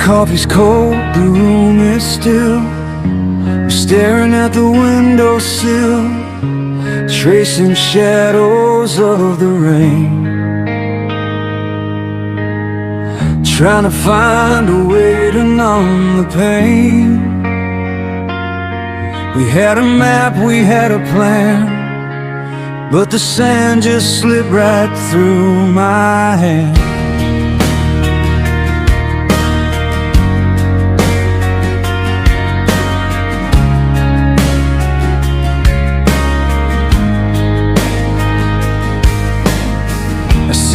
coffee's cold, the room is still. We're staring at the windowsill, tracing shadows of the rain, trying to find a way to numb the pain. We had a map, we had a plan, but the sand just slipped right through my hand.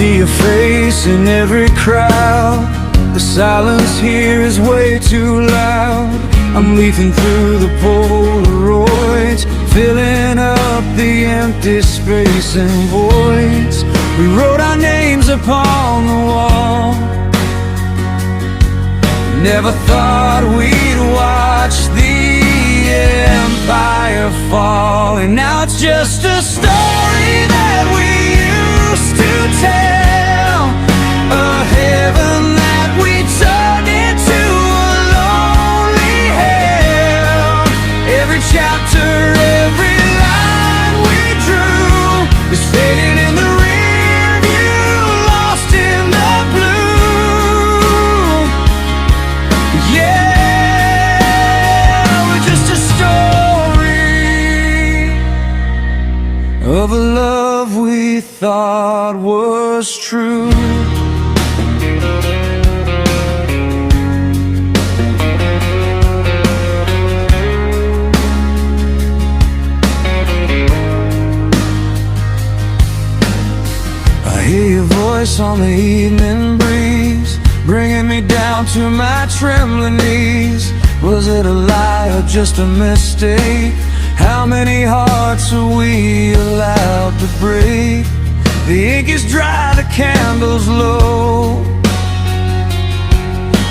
See your face in every crowd. The silence here is way too loud. I'm leafing through the Polaroids, filling up the empty space and voids. We wrote our names upon the wall. Never thought we'd watch the empire fall, and now it's just a story that we used to tell, a heaven that we turned into a lonely hell. Every chapter, every line we drew is fading in the rear view, lost in the blue. Yeah, we're just a story of a love we thought was true. I hear your voice on the evening breeze, bringing me down to my trembling knees. Was it a lie or just a mistake? How many hearts are we allowed to break? The ink is dry, the candle's low,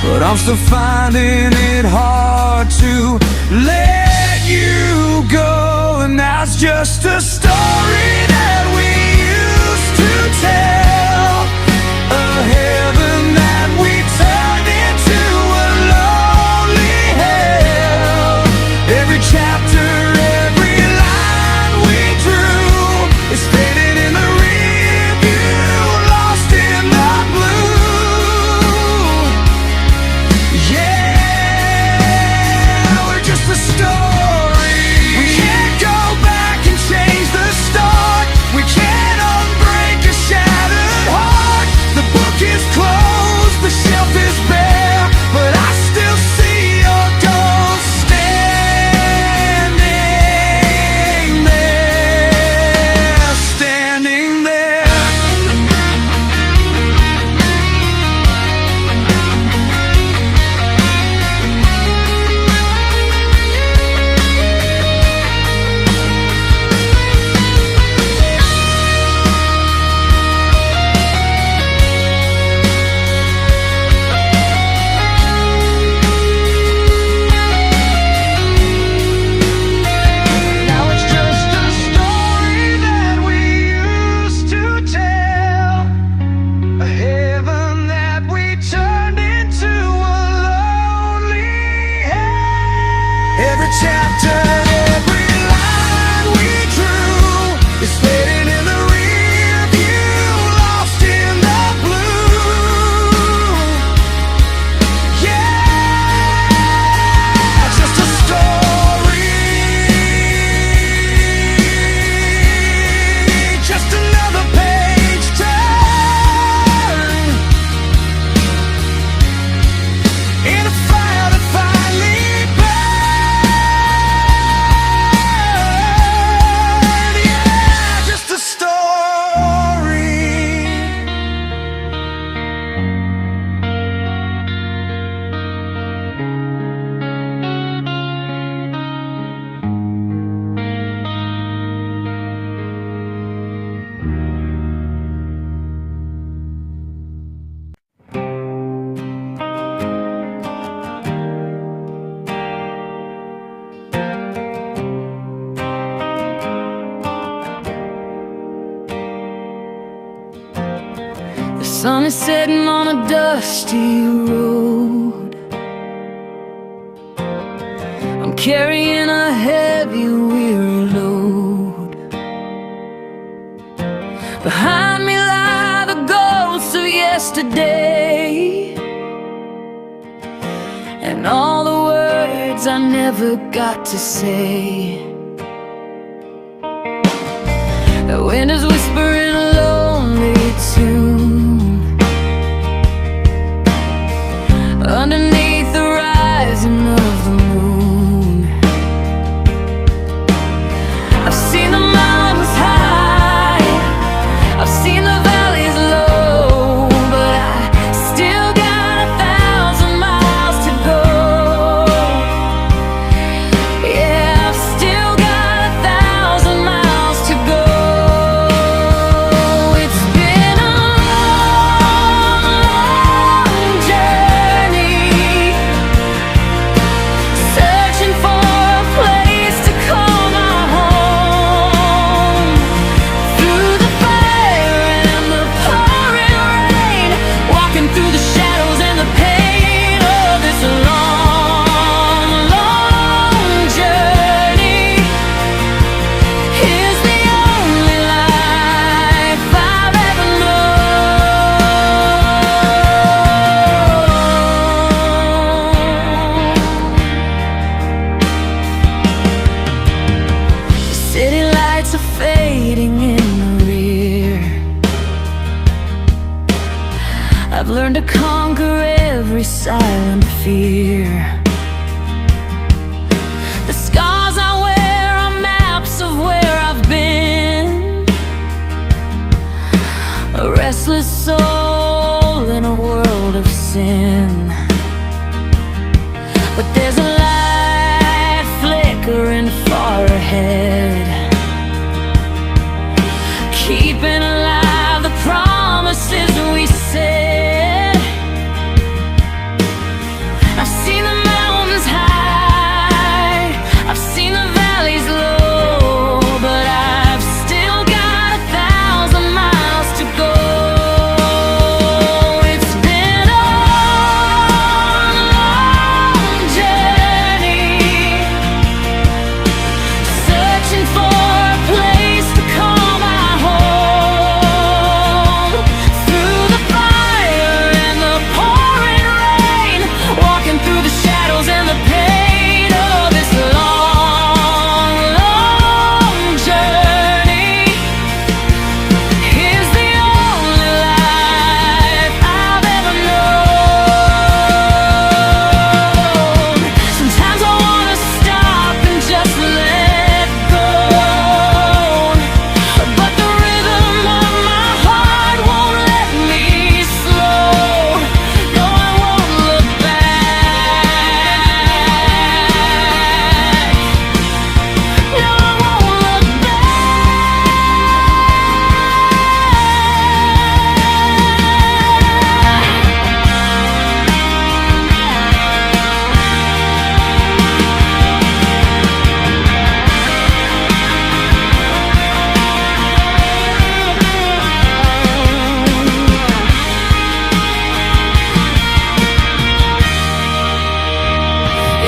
but I'm still finding it hard to let you go. And that's just a story that we used to tell, a heaven that we turned into a lonely hell. Every chapter, every line we drew is fading in the rear view, lost in the blue. Yeah, we're just a story. We can't go back and change the start. We can't unbreak a shattered heart. The book is closed, the shelf is bare, but I still see your ghost standing there, standing there. Now it's just a story that we used to tell, a heaven that we turned into a lonely hell. Every chapter, every line we drew is fading in the rear view, lost in the blue. Yeah, just a story, just another page turned in a fire that finally burned. Yeah, just a story. The sun is setting on a dusty road. carrying a heavy, weary load. Behind me lie the ghosts of yesterday, and all the words I never got to say. The wind is whispering a lonely tune underneath the rising of the moon. I've seen the mountains high, I've seen the valleys low, but I still got 1,000 miles to go. Yeah, I've still got 1,000 miles to go. It's been a long, long journey, searching for a place to call my home. Through the fire and the pouring rain, walking through the shadows and the pain of this long, long journey. Is the only life I've ever known. The city lights are fading in the rear. I've learned to conquer every silent fear. The scars I wear are maps of where I've been. A restless soul in a world of sin. But there's a light flickering far ahead, keeping alive the promises we said. I've seen the mountains high, I've seen the valleys low, but I've still got 1,000 miles to go. It's been a long, long journey, searching for a place to call my home. Through the fire and the pouring rain, walking through the shadows and the pain of this long, long journey. Is the only life I've ever known. Sometimes I wanna stop and just let go, but the rhythm of my heart won't let me slow. No, I won't look back. No, I won't look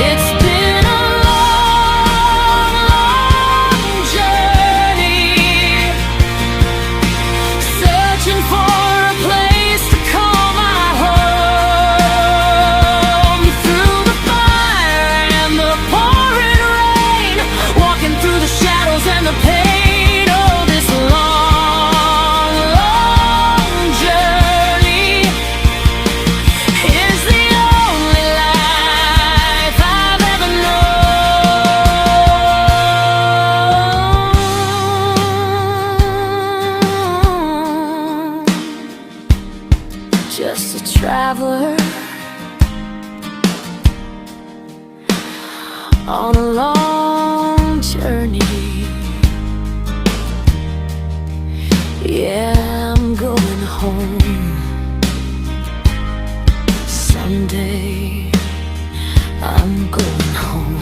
It's been a long, long journey, searching for a place to call my home. Through the fire and the pouring rain, walking through the shadows and the pain of this long, long journey. Is the only life I've ever known. Just a traveler on a long journey. Yeah, I'm going home. Someday I'm going home.